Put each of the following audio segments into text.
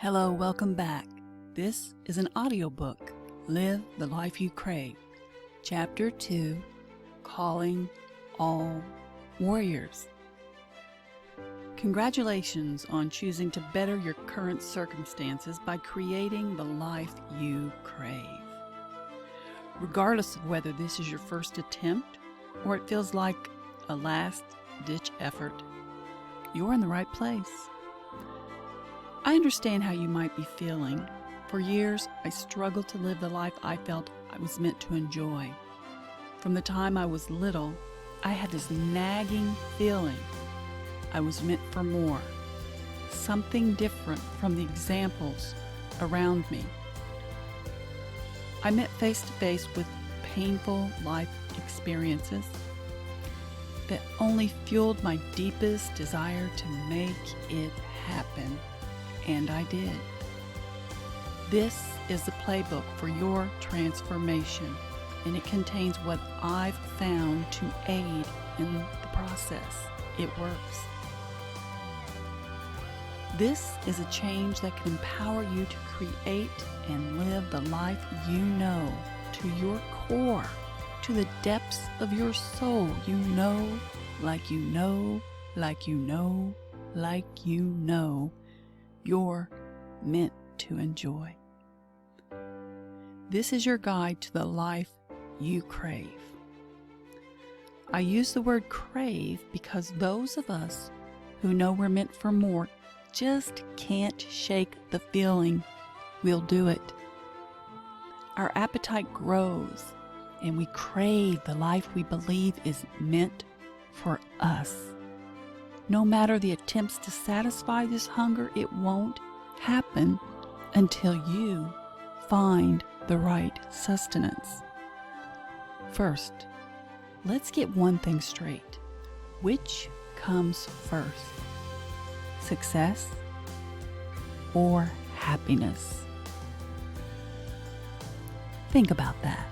Hello, welcome back. This is an audiobook, Live the Life You Crave, Chapter 2, Calling All Warriors. Congratulations on choosing to better your current circumstances by creating the life you crave. Regardless of whether this is your first attempt or it feels like a last-ditch effort, you're in the right place. I understand how you might be feeling. For years, I struggled to live the life I felt I was meant to enjoy. From the time I was little, I had this nagging feeling I was meant for more, something different from the examples around me. I met face to face with painful life experiences that only fueled my deepest desire to make it happen. And I did. This is the playbook for your transformation, and it contains what I've found to aid in the process. It works. This is a change that can empower you to create and live the life you know, to your core, to the depths of your soul. You know, like you know, like you know, like you know, you're meant to enjoy. This is your guide to the life you crave. I use the word crave because those of us who know we're meant for more just can't shake the feeling we'll do it. Our appetite grows and we crave the life we believe is meant for us. No matter the attempts to satisfy this hunger, it won't happen until you find the right sustenance. First, let's get one thing straight. Which comes first? Success or happiness? Think about that.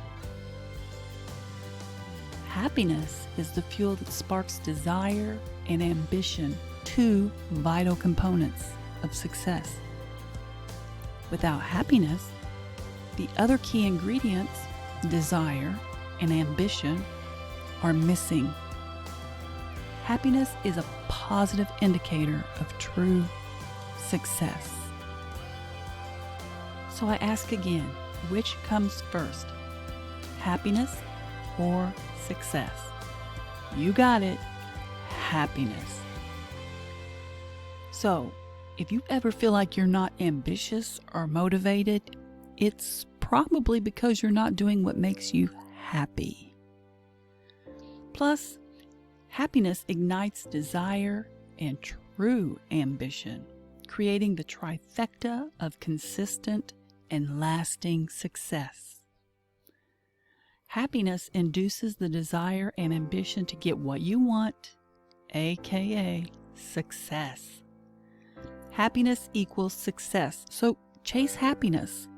Happiness is the fuel that sparks desire and ambition, two vital components of success. Without happiness, the other key ingredients, desire and ambition, are missing. Happiness is a positive indicator of true success. So I ask again, which comes first? Happiness or success? You got it. Happiness. So, if you ever feel like you're not ambitious or motivated, it's probably because you're not doing what makes you happy. Plus, happiness ignites desire and true ambition, creating the trifecta of consistent and lasting success. Happiness induces the desire and ambition to get what you want, aka success. Happiness equals success, so chase happiness.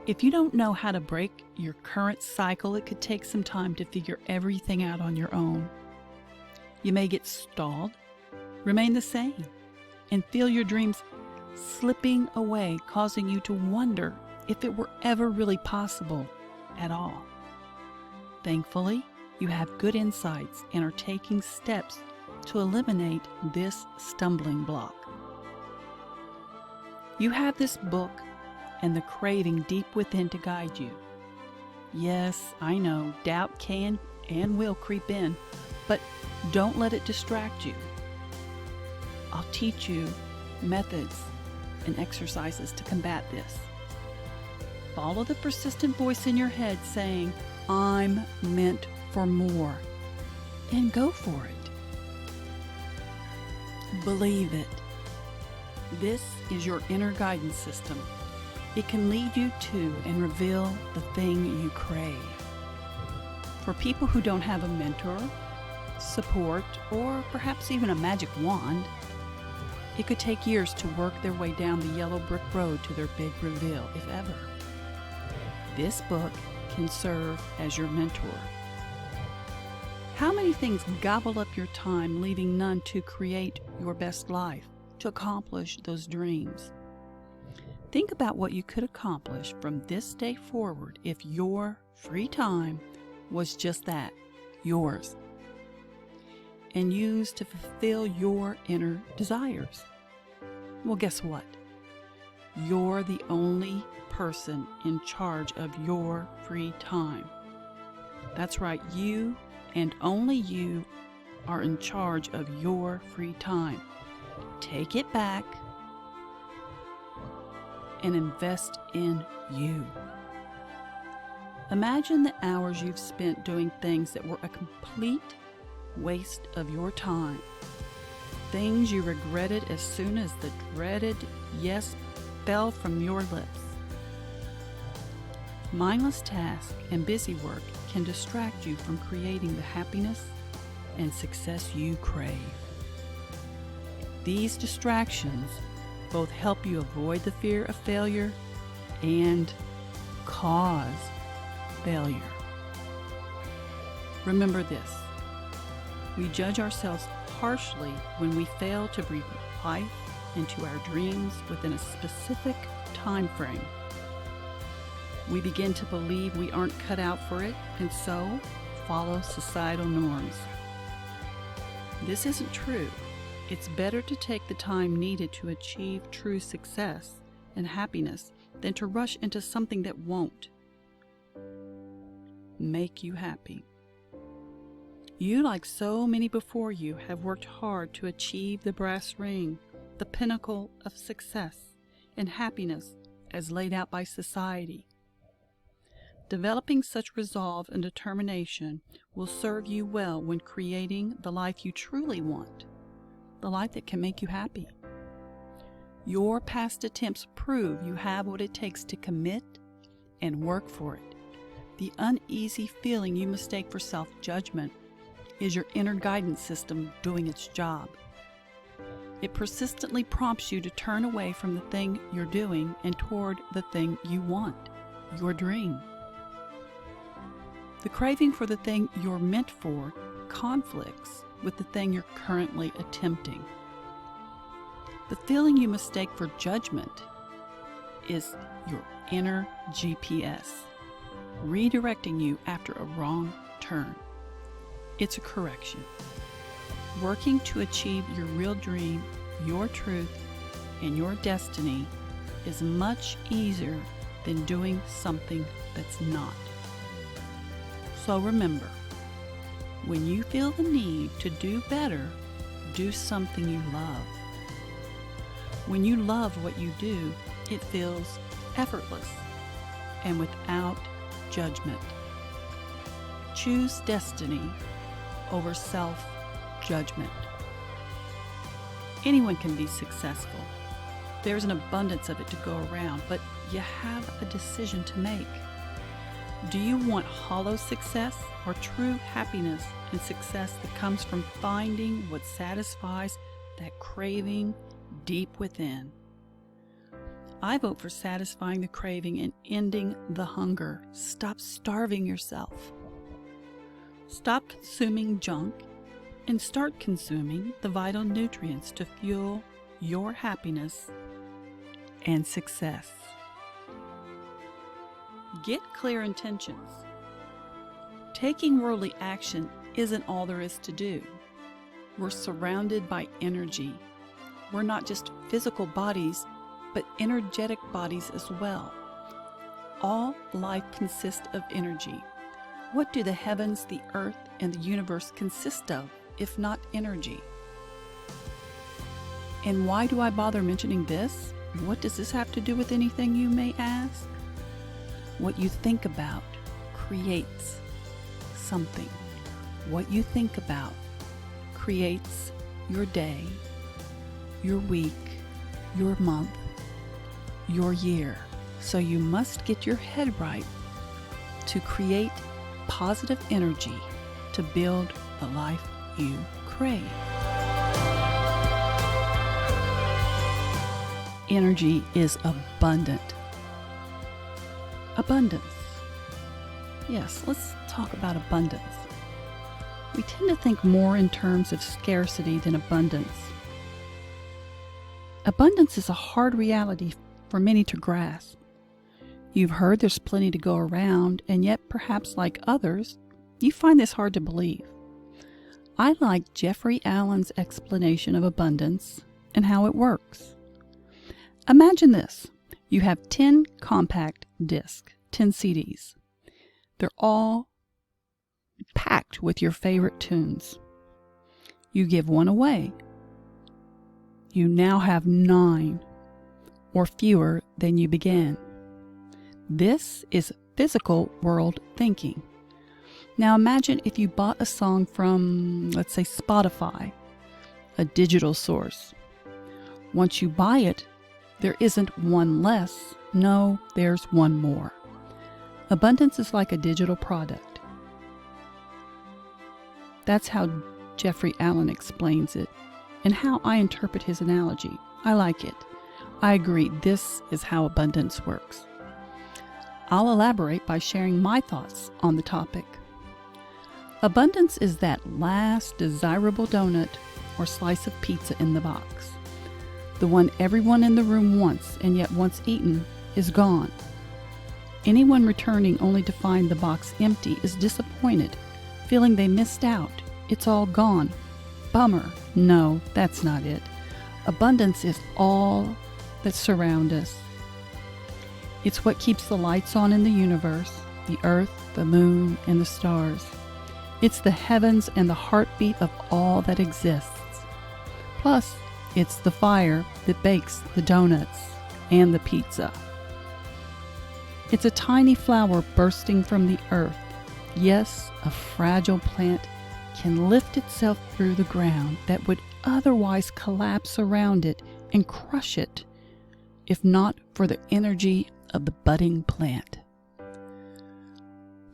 If you don't know how to break your current cycle, it could take some time to figure everything out on your own. You may get stalled, remain the same, and feel your dreams slipping away, causing you to wonder if it were ever really possible at all. Thankfully, you have good insights and are taking steps to eliminate this stumbling block. You have this book and the craving deep within to guide you. Yes, I know, doubt can and will creep in, but don't let it distract you. I'll teach you methods and exercises to combat this. Follow the persistent voice in your head saying, I'm meant for more, and go for it. Believe it. This is your inner guidance system. It can lead you to and reveal the thing you crave. For people who don't have a mentor, support, or perhaps even a magic wand, it could take years to work their way down the yellow brick road to their big reveal, if ever. This book can serve as your mentor. How many things gobble up your time, leaving none to create your best life, to accomplish those dreams. Think about what you could accomplish from this day forward if your free time was just that, yours, and used to fulfill your inner desires. Well, guess what? You're the only person in charge of your free time. That's right, you and only you are in charge of your free time. Take it back and invest in you. Imagine the hours you've spent doing things that were a complete waste of your time. Things you regretted as soon as the dreaded yes fell from your lips. Mindless tasks and busy work can distract you from creating the happiness and success you crave. These distractions both help you avoid the fear of failure and cause failure. Remember this: we judge ourselves harshly when we fail to breathe life into our dreams within a specific time frame. We begin to believe we aren't cut out for it, and so follow societal norms. This isn't true. It's better to take the time needed to achieve true success and happiness than to rush into something that won't make you happy. You, like so many before you, have worked hard to achieve the brass ring, the pinnacle of success and happiness as laid out by society. Developing such resolve and determination will serve you well when creating the life you truly want, the life that can make you happy. Your past attempts prove you have what it takes to commit and work for it. The uneasy feeling you mistake for self-judgment is your inner guidance system doing its job. It persistently prompts you to turn away from the thing you're doing and toward the thing you want, your dream. The craving for the thing you're meant for conflicts with the thing you're currently attempting. The feeling you mistake for judgment is your inner GPS, redirecting you after a wrong turn. It's a correction. Working to achieve your real dream, your truth, and your destiny is much easier than doing something that's not. So remember, when you feel the need to do better, do something you love. When you love what you do, it feels effortless and without judgment. Choose destiny over self-judgment. Anyone can be successful. There's an abundance of it to go around, but you have a decision to make. Do you want hollow success or true happiness and success that comes from finding what satisfies that craving deep within? I vote for satisfying the craving and ending the hunger. Stop starving yourself. Stop consuming junk and start consuming the vital nutrients to fuel your happiness and success. Get clear intentions. Taking worldly action isn't all there is to do. We're surrounded by energy. We're not just physical bodies, but energetic bodies as well. All life consists of energy. What do the heavens, the earth, and the universe consist of, if not energy? And why do I bother mentioning this? What does this have to do with anything, you may ask? What you think about creates something. What you think about creates your day, your week, your month, your year. So you must get your head right to create positive energy to build the life you crave. Energy is abundant. Abundance. Yes, let's talk about abundance. We tend to think more in terms of scarcity than abundance. Abundance is a hard reality for many to grasp. You've heard there's plenty to go around, and yet perhaps like others, you find this hard to believe. I like Jeffrey Allen's explanation of abundance and how it works. Imagine this. You have 10 compact discs, 10 CDs. They're all packed with your favorite tunes. You give one away. You now have 9 or fewer than you began. This is physical world thinking. Now imagine if you bought a song from, let's say, Spotify, a digital source. Once you buy it, there isn't one less. No, there's one more. Abundance is like a digital product. That's how Jeffrey Allen explains it, and how I interpret his analogy. I like it. I agree, this is how abundance works. I'll elaborate by sharing my thoughts on the topic. Abundance is that last desirable donut or slice of pizza in the box. The one everyone in the room wants, and yet once eaten, is gone. Anyone returning only to find the box empty is disappointed, feeling they missed out. It's all gone. Bummer. No, that's not it. Abundance is all that surrounds us. It's what keeps the lights on in the universe, the earth, the moon, and the stars. It's the heavens and the heartbeat of all that exists. Plus, it's the fire that bakes the donuts and the pizza. It's a tiny flower bursting from the earth. Yes, a fragile plant can lift itself through the ground that would otherwise collapse around it and crush it, if not for the energy of the budding plant.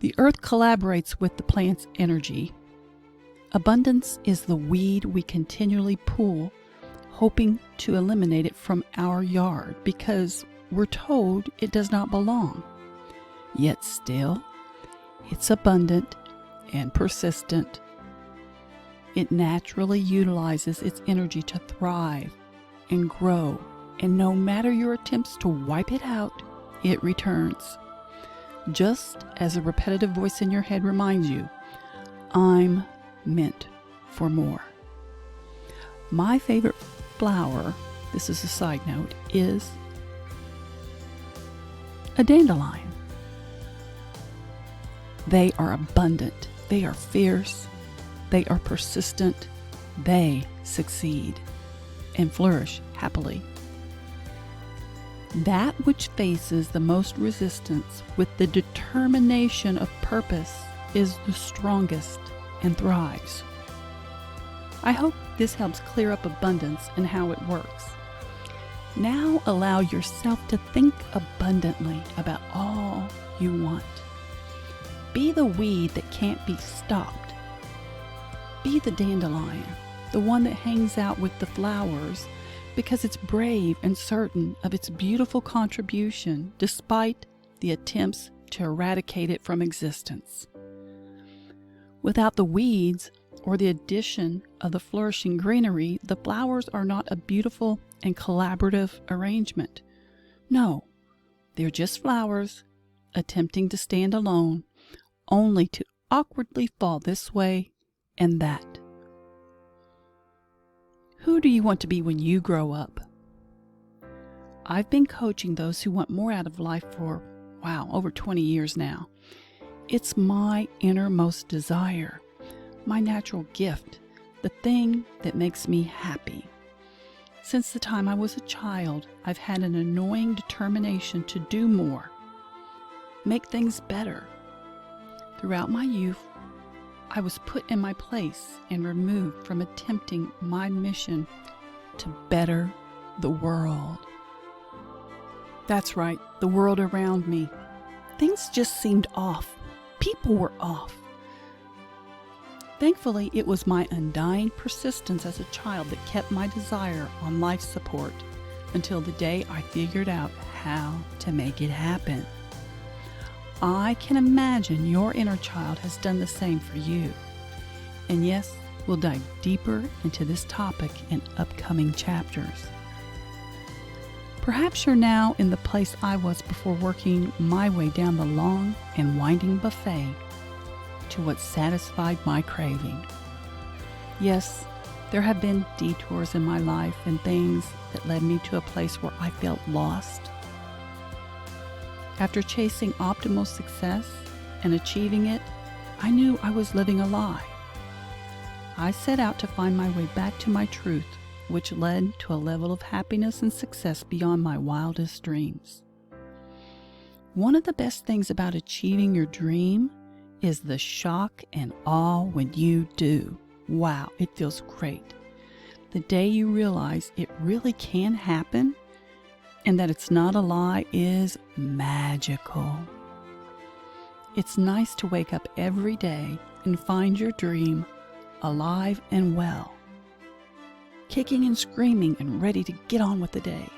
The earth collaborates with the plant's energy. Abundance is the weed we continually pull, hoping to eliminate it from our yard because we're told it does not belong. Yet still, it's abundant and persistent. It naturally utilizes its energy to thrive and grow, and no matter your attempts to wipe it out, it returns. Just as a repetitive voice in your head reminds you, I'm meant for more. My favorite flower, this is a side note, is a dandelion. They are abundant, they are fierce, they are persistent, they succeed and flourish happily. That which faces the most resistance with the determination of purpose is the strongest and thrives. I hope this helps clear up abundance and how it works. Now allow yourself to think abundantly about all you want. Be the weed that can't be stopped. Be the dandelion, the one that hangs out with the flowers because it's brave and certain of its beautiful contribution despite the attempts to eradicate it from existence. Without the weeds or the addition of the flourishing greenery, the flowers are not a beautiful and collaborative arrangement. No, they're just flowers attempting to stand alone, only to awkwardly fall this way and that. Who do you want to be when you grow up? I've been coaching those who want more out of life for, over 20 years now. It's my innermost desire, my natural gift, the thing that makes me happy. Since the time I was a child, I've had an annoying determination to do more, make things better. Throughout my youth, I was put in my place and removed from attempting my mission to better the world. That's right, the world around me. Things just seemed off. People were off. Thankfully, it was my undying persistence as a child that kept my desire on life support until the day I figured out how to make it happen. I can imagine your inner child has done the same for you. And yes, we'll dive deeper into this topic in upcoming chapters. Perhaps you're now in the place I was before, working my way down the long and winding buffet to what satisfied my craving. Yes, there have been detours in my life and things that led me to a place where I felt lost. After chasing optimal success and achieving it, I knew I was living a lie. I set out to find my way back to my truth, which led to a level of happiness and success beyond my wildest dreams. One of the best things about achieving your dream is the shock and awe when you do. Wow, it feels great. The day you realize it really can happen and that it's not a lie is magical. It's nice to wake up every day and find your dream alive and well, kicking and screaming and ready to get on with the day.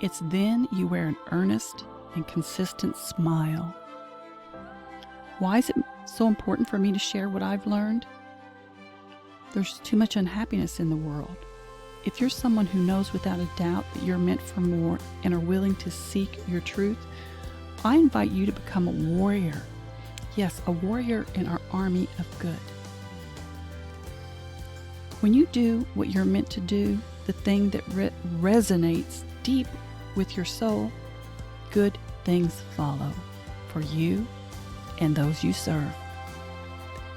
It's then you wear an earnest and consistent smile. Why is it so important for me to share what I've learned? There's too much unhappiness in the world. If you're someone who knows without a doubt that you're meant for more and are willing to seek your truth, I invite you to become a warrior. Yes, a warrior in our army of good. When you do what you're meant to do, the thing that resonates deep with your soul, good things follow for you and those you serve.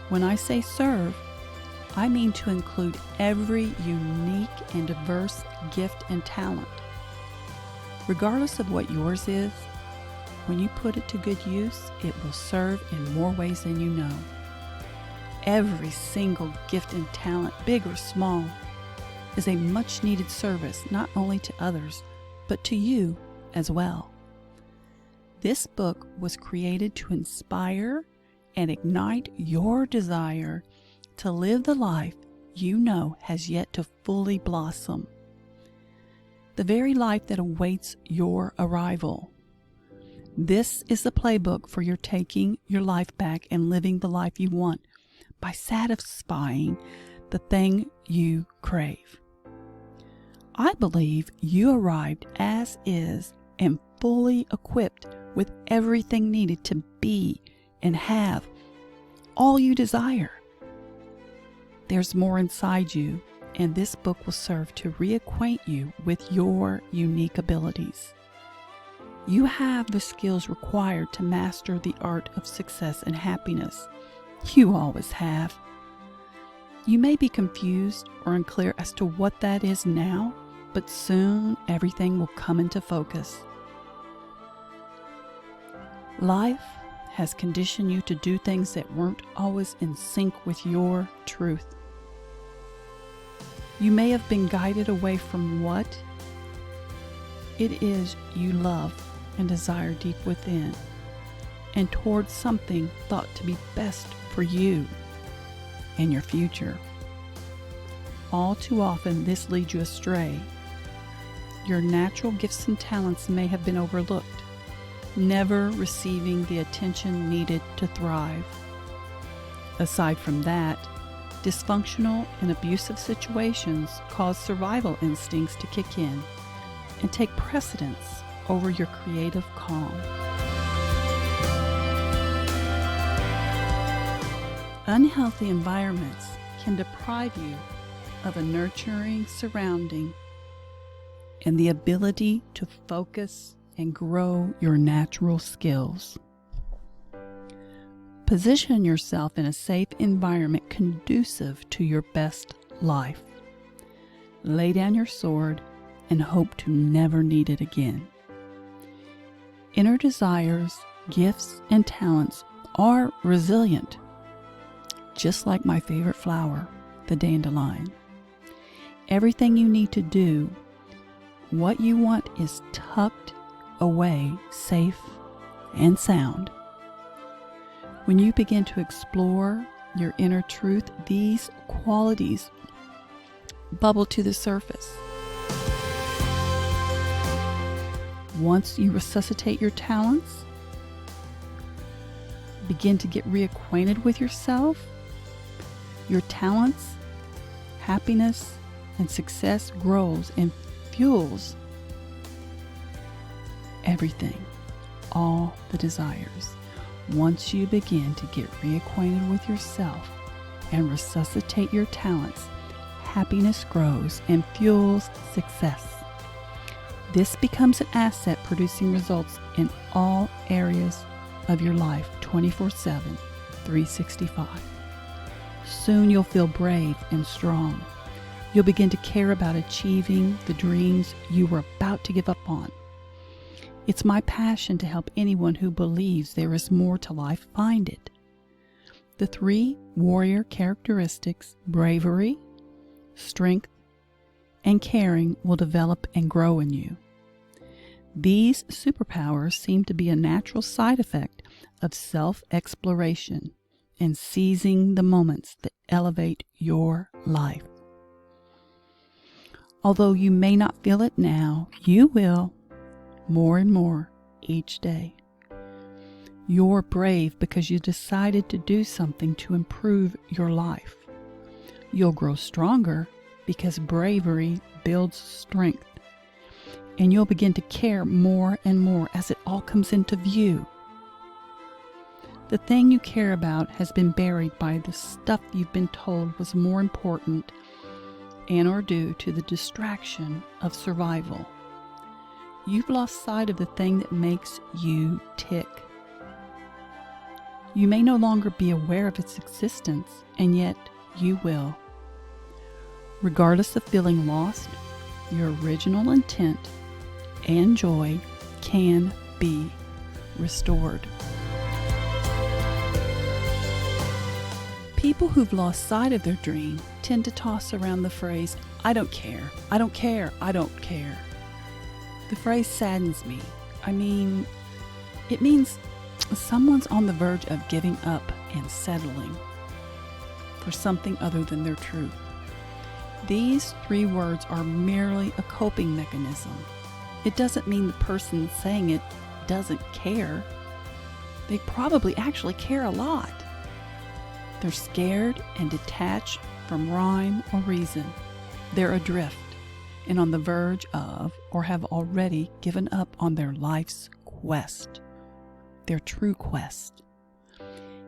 When I say serve, I mean to include every unique and diverse gift and talent. Regardless of what yours is, when you put it to good use, it will serve in more ways than you know. Every single gift and talent, big or small, is a much needed service, not only to others, but to you as well. This book was created to inspire and ignite your desire to live the life you know has yet to fully blossom. The very life that awaits your arrival. This is the playbook for your taking your life back and living the life you want by satisfying the thing you crave. I believe you arrived as is and fully equipped with everything needed to be and have all you desire. There's more inside you, and this book will serve to reacquaint you with your unique abilities. You have the skills required to master the art of success and happiness. You always have. You may be confused or unclear as to what that is now, but soon everything will come into focus. Life has conditioned you to do things that weren't always in sync with your truth. You may have been guided away from what it is you love and desire deep within, and towards something thought to be best for you and your future. All too often, this leads you astray. Your natural gifts and talents may have been overlooked, never receiving the attention needed to thrive. Aside from that, dysfunctional and abusive situations cause survival instincts to kick in and take precedence over your creative calm. Unhealthy environments can deprive you of a nurturing surrounding and the ability to focus and grow your natural skills. Position yourself in a safe environment conducive to your best life. Lay down your sword and hope to never need it again. Inner desires, gifts, and talents are resilient, just like my favorite flower, the dandelion. Everything you need to do what you want is tucked away, safe and sound. When you begin to explore your inner truth, these qualities bubble to the surface. Once you resuscitate your talents, begin to get reacquainted with yourself, your talents, happiness, and success grows and fuels everything, all the desires. Once you begin to get reacquainted with yourself and resuscitate your talents, happiness grows and fuels success. This becomes an asset producing results in all areas of your life 24/7, 365. Soon you'll feel brave and strong. You'll begin to care about achieving the dreams you were about to give up on. It's my passion to help anyone who believes there is more to life find it. The 3 warrior characteristics, bravery, strength, and caring, will develop and grow in you. These superpowers seem to be a natural side effect of self-exploration and seizing the moments that elevate your life. Although you may not feel it now, you will, more and more each day. You're brave because you decided to do something to improve your life. You'll grow stronger because bravery builds strength. And you'll begin to care more and more as it all comes into view. The thing you care about has been buried by the stuff you've been told was more important and or due to the distraction of survival. You've lost sight of the thing that makes you tick. You may no longer be aware of its existence, and yet you will. Regardless of feeling lost, your original intent and joy can be restored. People who've lost sight of their dream tend to toss around the phrase, "I don't care, I don't care, I don't care." The phrase saddens me. It means someone's on the verge of giving up and settling for something other than their truth. These 3 words are merely a coping mechanism. It doesn't mean the person saying it doesn't care. They probably actually care a lot. They're scared and detached from rhyme or reason. They're adrift and on the verge of, or have already given up on their life's quest, their true quest.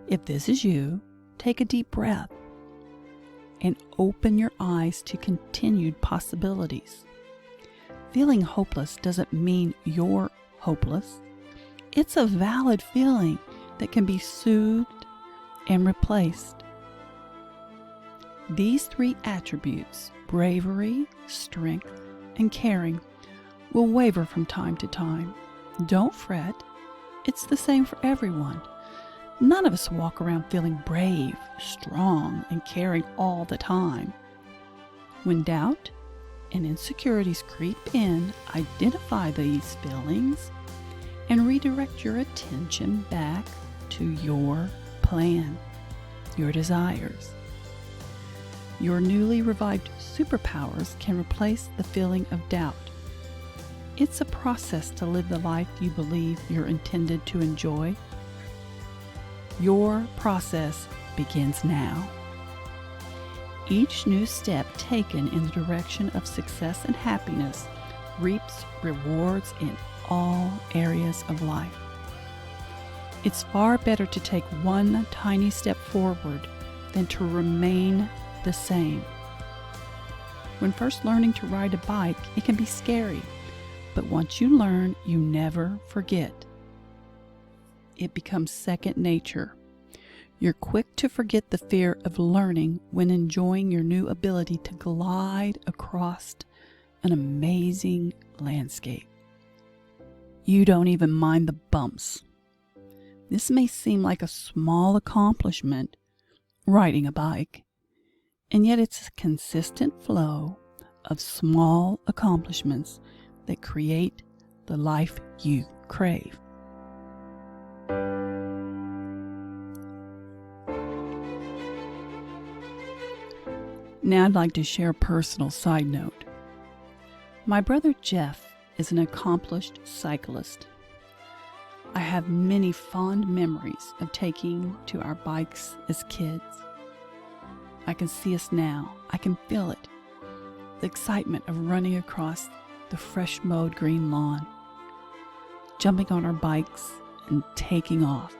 If this is you, take a deep breath and open your eyes to continued possibilities. Feeling hopeless doesn't mean you're hopeless. It's a valid feeling that can be soothed and replaced. These 3 attributes, bravery, strength, and caring, will waver from time to time. Don't fret. It's the same for everyone. None of us walk around feeling brave, strong, and caring all the time. When doubt and insecurities creep in, identify these feelings and redirect your attention back to your plan, your desires. Your newly revived superpowers can replace the feeling of doubt. It's a process to live the life you believe you're intended to enjoy. Your process begins now. Each new step taken in the direction of success and happiness reaps rewards in all areas of life. It's far better to take one tiny step forward than to remain the same. When first learning to ride a bike, it can be scary, but once you learn, you never forget. It becomes second nature. You're quick to forget the fear of learning when enjoying your new ability to glide across an amazing landscape. You don't even mind the bumps. This may seem like a small accomplishment, riding a bike, and yet it's a consistent flow of small accomplishments that create the life you crave. Now I'd like to share a personal side note. My brother Jeff is an accomplished cyclist. I have many fond memories of taking to our bikes as kids. I can see us now. I can feel it. The excitement of running across the fresh mowed green lawn. jumping on our bikes and taking off.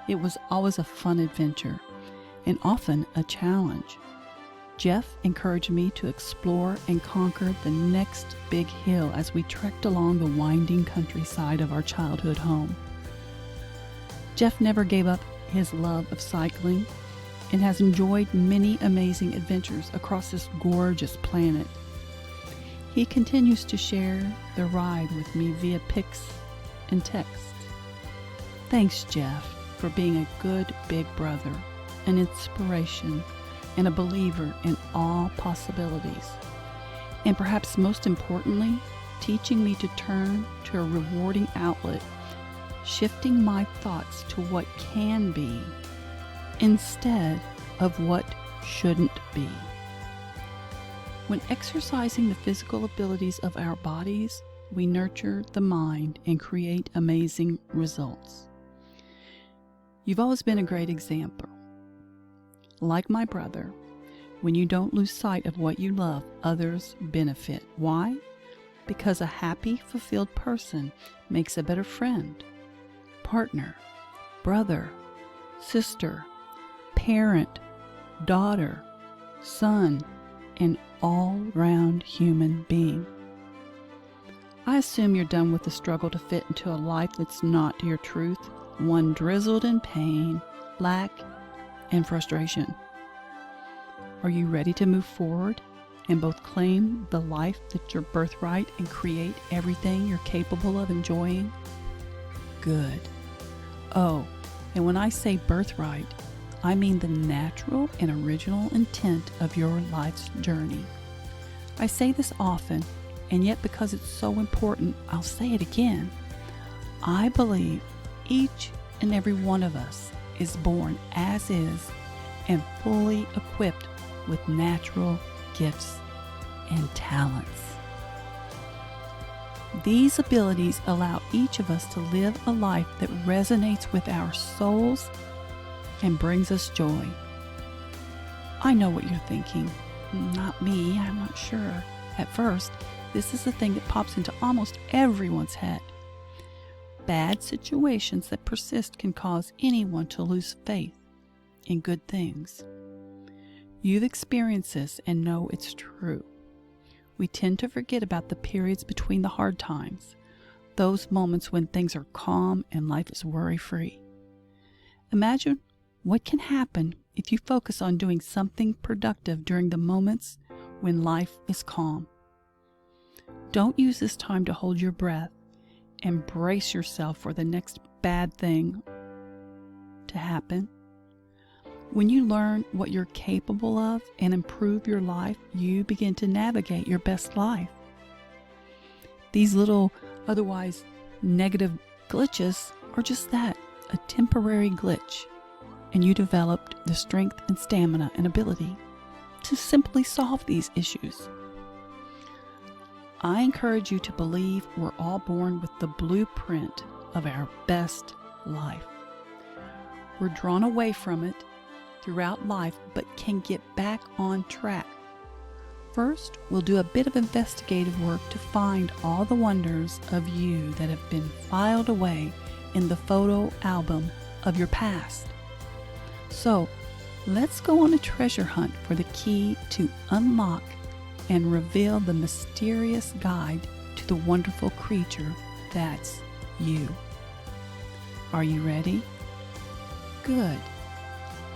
It was always a fun adventure and often a challenge. Jeff encouraged me to explore and conquer the next big hill as we trekked along the winding countryside of our childhood home. Jeff never gave up his love of cycling and has enjoyed many amazing adventures across this gorgeous planet. He continues to share the ride with me via pics and text. Thanks, Jeff, for being a good big brother, an inspiration, and a believer in all possibilities. And perhaps most importantly, teaching me to turn to a rewarding outlet, shifting my thoughts to what can be instead of what shouldn't be. When exercising the physical abilities of our bodies, we nurture the mind and create amazing results. You've always been a great example. Like my brother, when you don't lose sight of what you love, others benefit. Why? Because a happy, fulfilled person makes a better friend, partner, brother, sister, parent, daughter, son, and all-round human being. I assume you're done with the struggle to fit into a life that's not your truth, one drizzled in pain, lack, and frustration. Are you ready to move forward and both claim the life that's your birthright and create everything you're capable of enjoying? Good. Oh, and when I say birthright, I mean the natural and original intent of your life's journey. I say this often, and yet because it's so important, I'll say it again. I believe each and every one of us is born as is and fully equipped with natural gifts and talents. These abilities allow each of us to live a life that resonates with our souls and brings us joy. I know what you're thinking. Not me, I'm not sure. At first, this is the thing that pops into almost everyone's head. Bad situations that persist can cause anyone to lose faith in good things. You've experienced this and know it's true. We tend to forget about the periods between the hard times, those moments when things are calm and life is worry-free. Imagine what can happen if you focus on doing something productive during the moments when life is calm. Don't use this time to hold your breath and brace yourself for the next bad thing to happen. When you learn what you're capable of and improve your life, you begin to navigate your best life. These little, otherwise negative glitches are just that, a temporary glitch, and you developed the strength and stamina and ability to simply solve these issues. I encourage you to believe we're all born with the blueprint of our best life. We're drawn away from it throughout life, but can get back on track. First, we'll do a bit of investigative work to find all the wonders of you that have been filed away in the photo album of your past. So, let's go on a treasure hunt for the key to unlock and reveal the mysterious guide to the wonderful creature that's you. Are you ready? Good.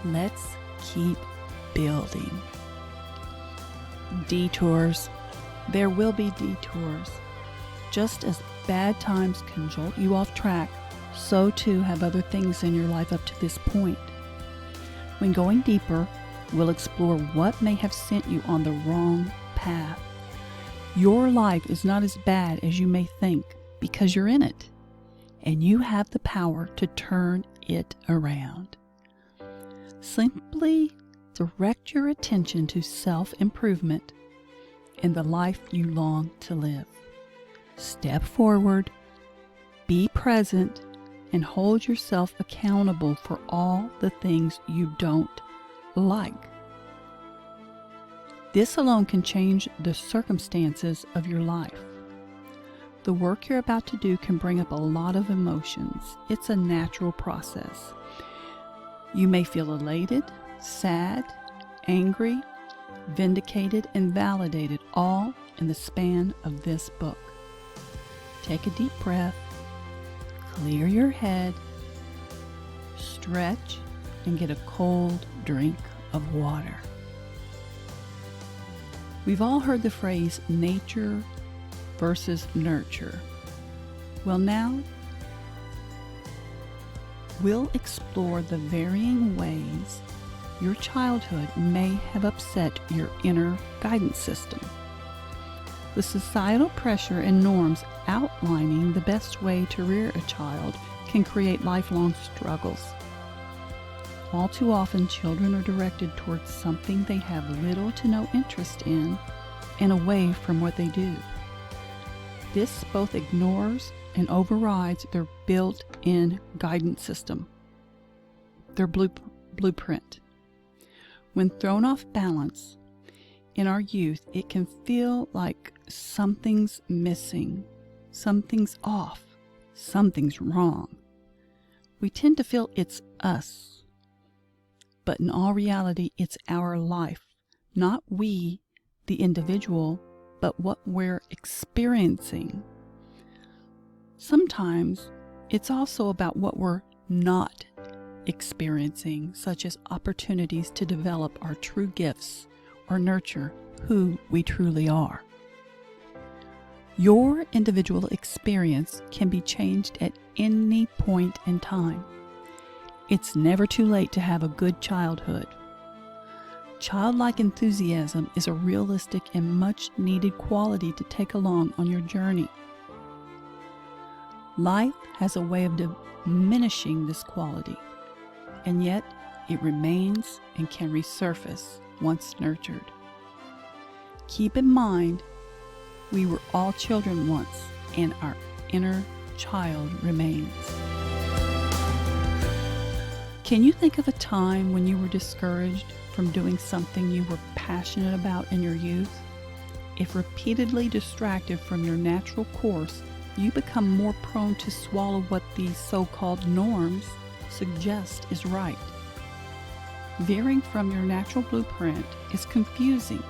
Let's keep building. Detours. There will be detours. Just as bad times can jolt you off track, so too have other things in your life up to this point. When going deeper, we'll explore what may have sent you on the wrong path. Your life is not as bad as you may think because you're in it, and you have the power to turn it around. Simply direct your attention to self-improvement in the life you long to live. Step forward, be present, and hold yourself accountable for all the things you don't like. This alone can change the circumstances of your life. The work you're about to do can bring up a lot of emotions. It's a natural process. You may feel elated, sad, angry, vindicated, and validated, all in the span of this book. Take a deep breath, clear your head, stretch, and get a cold drink of water. We've all heard the phrase nature versus nurture. Well, now we'll explore the varying ways your childhood may have upset your inner guidance system. The societal pressure and norms outlining the best way to rear a child can create lifelong struggles. All too often, children are directed towards something they have little to no interest in and away from what they do. This both ignores and overrides their built-in guidance system, their blueprint. When thrown off balance in our youth, it can feel like something's missing, something's off, something's wrong. We tend to feel it's us, but in all reality, it's our life, not we, the individual, but what we're experiencing. Sometimes it's also about what we're not experiencing, such as opportunities to develop our true gifts or nurture who we truly are. Your individual experience can be changed at any point in time. It's never too late to have a good childhood. Childlike enthusiasm is a realistic and much needed quality to take along on your journey. Life has a way of diminishing this quality, and yet it remains and can resurface once nurtured. Keep in mind, we were all children once, and our inner child remains. Can you think of a time when you were discouraged from doing something you were passionate about in your youth? If repeatedly distracted from your natural course, you become more prone to swallow what these so-called norms suggest is right. Veering from your natural blueprint is confusing.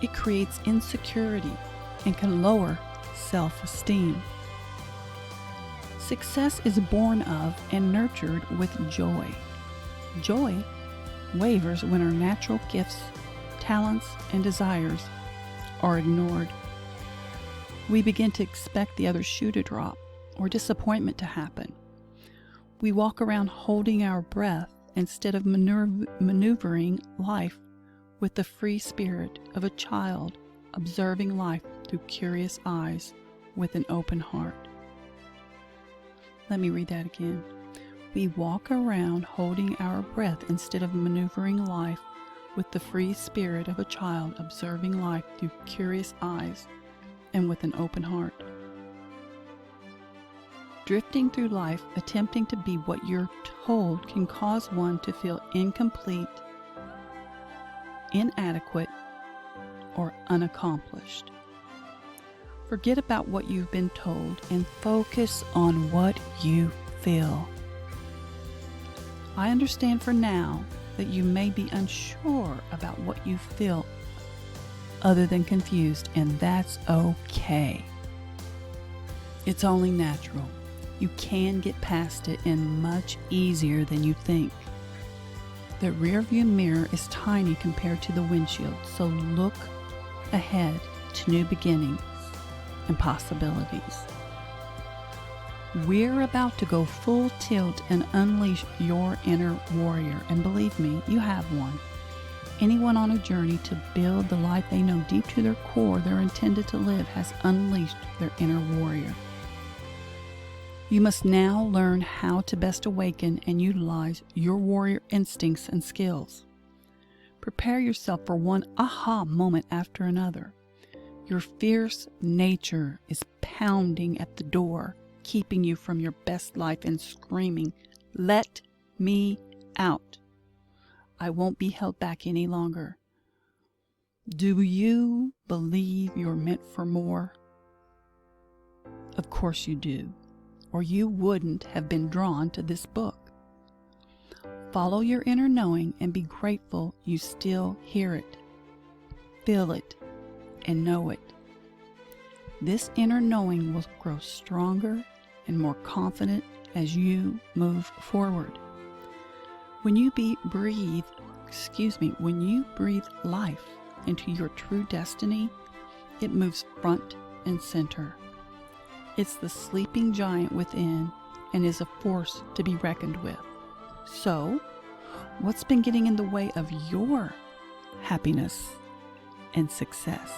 It creates insecurity and can lower self-esteem. Success is born of and nurtured with joy. Joy wavers when our natural gifts, talents, and desires are ignored. We begin to expect the other shoe to drop or disappointment to happen. We walk around holding our breath instead of maneuvering life with the free spirit of a child observing life through curious eyes with an open heart. Let me read that again. We walk around holding our breath instead of maneuvering life with the free spirit of a child observing life through curious eyes and with an open heart. Drifting through life, attempting to be what you're told, can cause one to feel incomplete, inadequate, or unaccomplished. Forget about what you've been told and focus on what you feel. I understand for now that you may be unsure about what you feel other than confused, and that's okay. It's only natural. You can get past it and much easier than you think. The rearview mirror is tiny compared to the windshield, so look ahead to new beginnings and possibilities. We're about to go full tilt and unleash your inner warrior, and believe me, you have one. Anyone on a journey to build the life they know deep to their core they're intended to live has unleashed their inner warrior. You must now learn how to best awaken and utilize your warrior instincts and skills. Prepare yourself for one aha moment after another. Your fierce nature is pounding at the door, keeping you from your best life and screaming, "Let me out. I won't be held back any longer." Do you believe you're meant for more? Of course you do, or you wouldn't have been drawn to this book. Follow your inner knowing and be grateful you still hear it, feel it, and know it. This inner knowing will grow stronger and more confident as you move forward. When you breathe life into your true destiny, it moves front and center. It's the sleeping giant within and is a force to be reckoned with. So, what's been getting in the way of your happiness and success?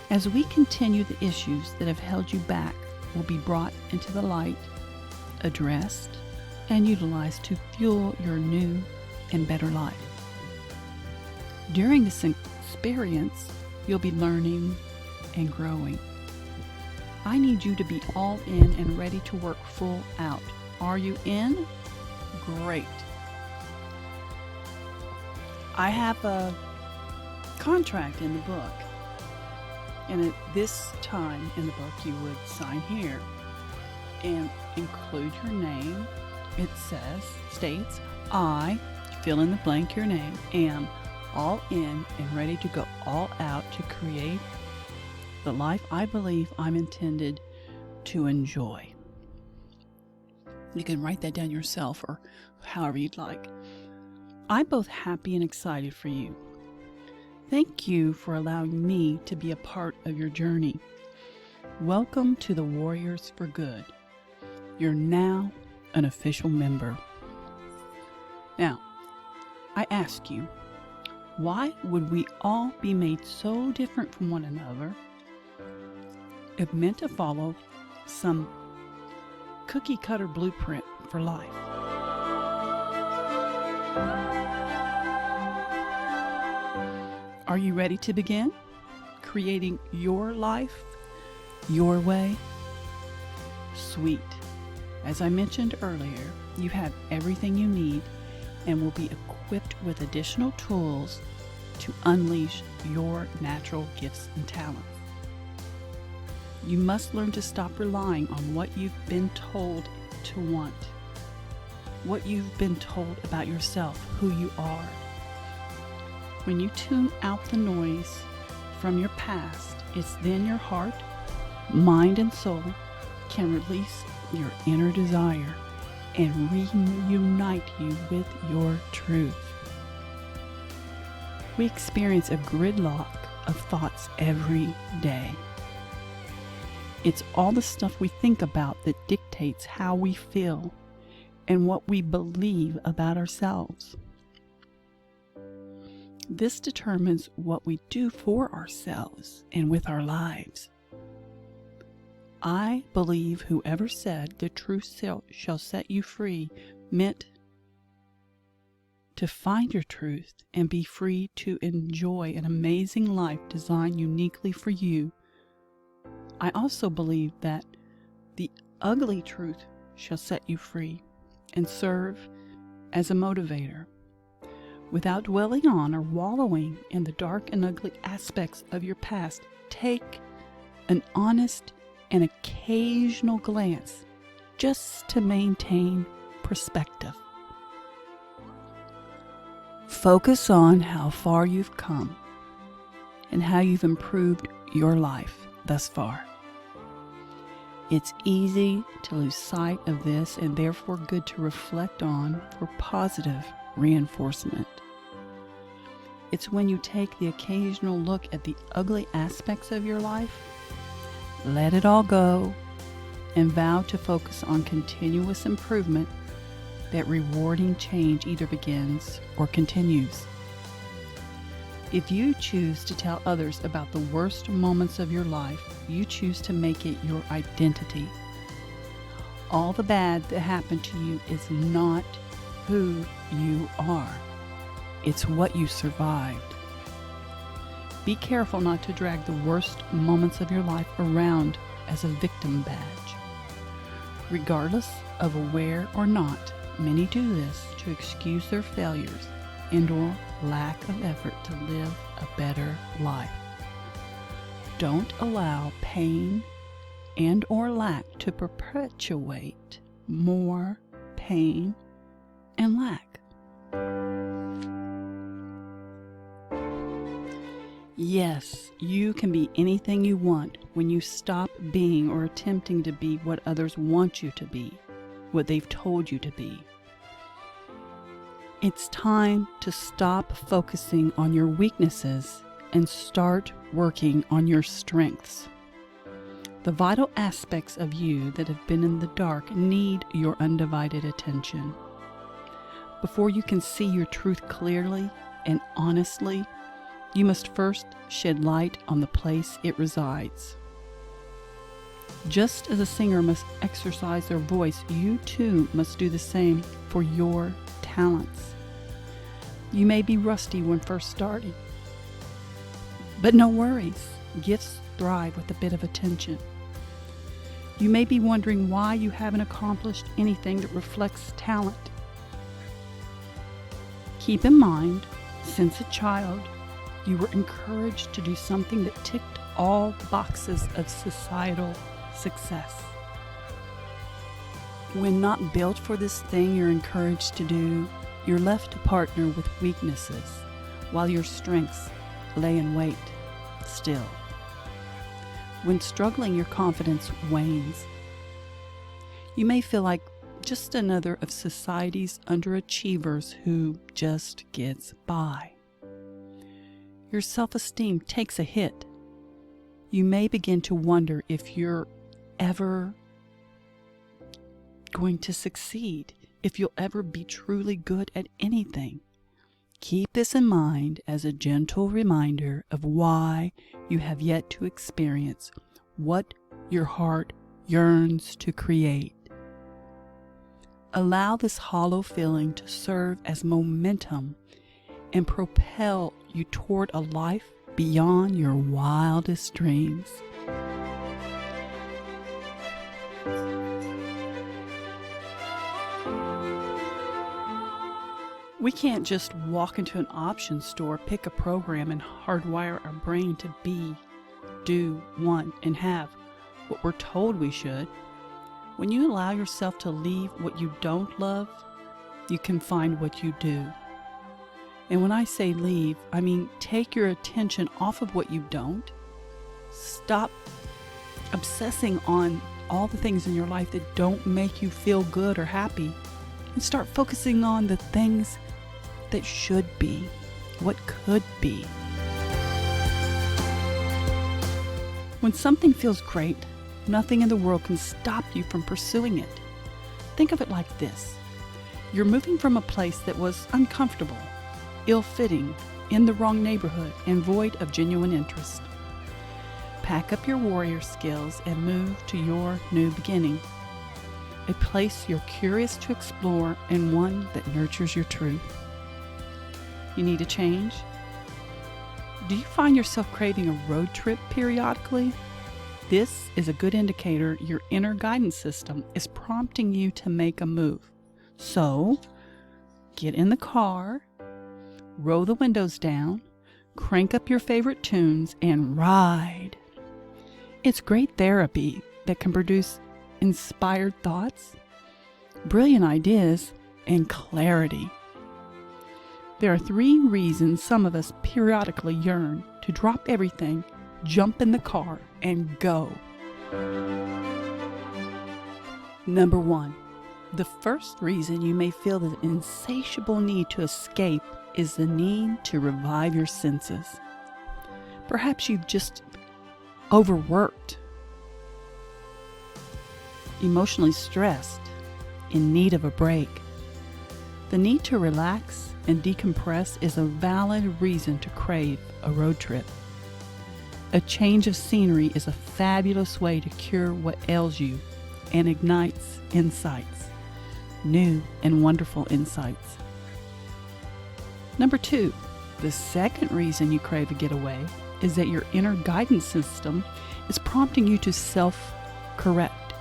As we continue, the issues that have held you back will be brought into the light, addressed, and utilized to fuel your new and better life. During this experience, you'll be learning and growing. I need you to be all in and ready to work full out. Are you in? Great. I have a contract in the book. And at this time in the book, you would sign here and include your name. It states, I, fill in the blank your name, am all in and ready to go all out to create the life I believe I'm intended to enjoy. You can write that down yourself or however you'd like. I'm both happy and excited for you. Thank you for allowing me to be a part of your journey. Welcome to the Warriors for Good. You're now an official member. Now, I ask you, why would we all be made so different from one another if meant to follow some cookie-cutter blueprint for life? Are you ready to begin creating your life, your way? Sweet. As I mentioned earlier, you have everything you need and will be equipped with additional tools to unleash your natural gifts and talents. You must learn to stop relying on what you've been told to want, what you've been told about yourself, who you are. When you tune out the noise from your past, it's then your heart, mind, and soul can release your inner desire and reunite you with your truth. We experience a gridlock of thoughts every day. It's all the stuff we think about that dictates how we feel and what we believe about ourselves. This determines what we do for ourselves and with our lives. I believe whoever said the truth shall set you free meant to find your truth and be free to enjoy an amazing life designed uniquely for you. I also believe that the ugly truth shall set you free and serve as a motivator. Without dwelling on or wallowing in the dark and ugly aspects of your past, take an honest and occasional glance just to maintain perspective. Focus on how far you've come and how you've improved your life thus far. It's easy to lose sight of this and therefore good to reflect on for positive reinforcement. It's when you take the occasional look at the ugly aspects of your life, let it all go, and vow to focus on continuous improvement that rewarding change either begins or continues. If you choose to tell others about the worst moments of your life, you choose to make it your identity. All the bad that happened to you is not who you are. It's what you survived. Be careful not to drag the worst moments of your life around as a victim badge. Regardless of aware or not, many do this to excuse their failures and or lack of effort to live a better life. Don't allow pain and or lack to perpetuate more pain and lack. Yes, you can be anything you want when you stop being or attempting to be what others want you to be, what they've told you to be. It's time to stop focusing on your weaknesses and start working on your strengths. The vital aspects of you that have been in the dark need your undivided attention. Before you can see your truth clearly and honestly, you must first shed light on the place it resides. Just as a singer must exercise their voice, you too must do the same for your talents. You may be rusty when first starting, but no worries, gifts thrive with a bit of attention. You may be wondering why you haven't accomplished anything that reflects talent. Keep in mind, since a child, you were encouraged to do something that ticked all the boxes of societal success. When not built for this thing you're encouraged to do, you're left to partner with weaknesses, while your strengths lay in wait still. When struggling, your confidence wanes. You may feel like just another of society's underachievers who just gets by. Your self-esteem takes a hit. You may begin to wonder if you're ever going to succeed, if you'll ever be truly good at anything. Keep this in mind as a gentle reminder of why you have yet to experience what your heart yearns to create. Allow this hollow feeling to serve as momentum and propel you toward a life beyond your wildest dreams. We can't just walk into an option store, pick a program, and hardwire our brain to be, do, want, and have what we're told we should. When you allow yourself to leave what you don't love, you can find what you do. And when I say leave, I mean take your attention off of what you don't. Stop obsessing on all the things in your life that don't make you feel good or happy, and start focusing on the things that should be, what could be. When something feels great, nothing in the world can stop you from pursuing it. Think of it like this. You're moving from a place that was uncomfortable, ill-fitting, in the wrong neighborhood, and void of genuine interest. Pack up your warrior skills and move to your new beginning, a place you're curious to explore and one that nurtures your truth. You need a change? Do you find yourself craving a road trip periodically? This is a good indicator your inner guidance system is prompting you to make a move. So, get in the car, roll the windows down, crank up your favorite tunes, and ride. It's great therapy that can produce inspired thoughts, brilliant ideas, and clarity. There are 3 reasons some of us periodically yearn to drop everything, jump in the car, and go. Number 1, the first reason you may feel the insatiable need to escape is the need to revive your senses. Perhaps you've just overworked, emotionally stressed, in need of a break. The need to relax and decompress is a valid reason to crave a road trip. A change of scenery is a fabulous way to cure what ails you and ignites insights, new and wonderful insights. Number 2, the second reason you crave a getaway is that your inner guidance system is prompting you to self-correct.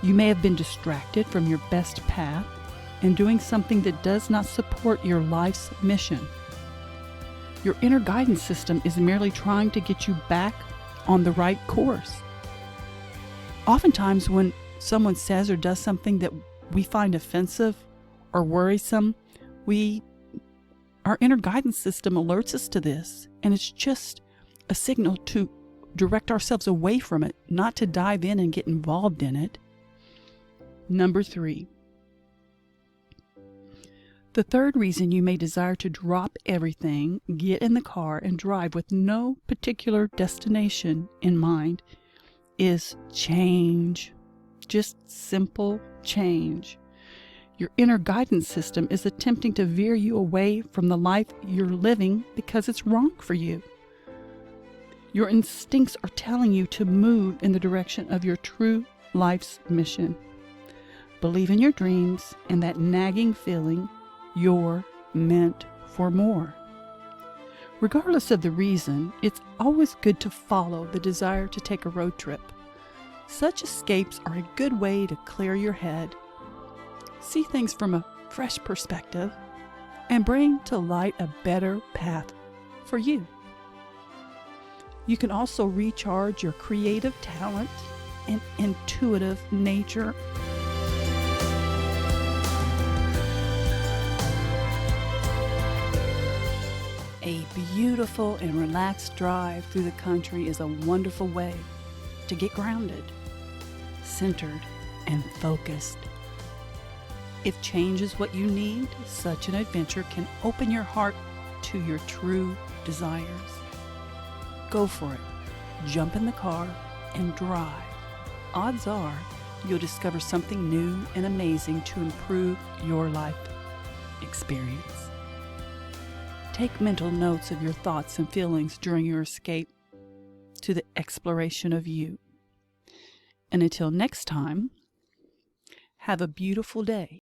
You may have been distracted from your best path and doing something that does not support your life's mission. Your inner guidance system is merely trying to get you back on the right course. Oftentimes, when someone says or does something that we find offensive or worrisome, our inner guidance system alerts us to this, and it's just a signal to direct ourselves away from it, not to dive in and get involved in it. Number 3. The third reason you may desire to drop everything, get in the car, and drive with no particular destination in mind is change. Just simple change. Your inner guidance system is attempting to veer you away from the life you're living because it's wrong for you. Your instincts are telling you to move in the direction of your true life's mission. Believe in your dreams and that nagging feeling you're meant for more. Regardless of the reason, it's always good to follow the desire to take a road trip. Such escapes are a good way to clear your head, see things from a fresh perspective, and bring to light a better path for you. You can also recharge your creative talent and intuitive nature. A beautiful and relaxed drive through the country is a wonderful way to get grounded, centered, and focused. If change is what you need, such an adventure can open your heart to your true desires. Go for it. Jump in the car and drive. Odds are you'll discover something new and amazing to improve your life experience. Take mental notes of your thoughts and feelings during your escape to the exploration of you. And until next time, have a beautiful day.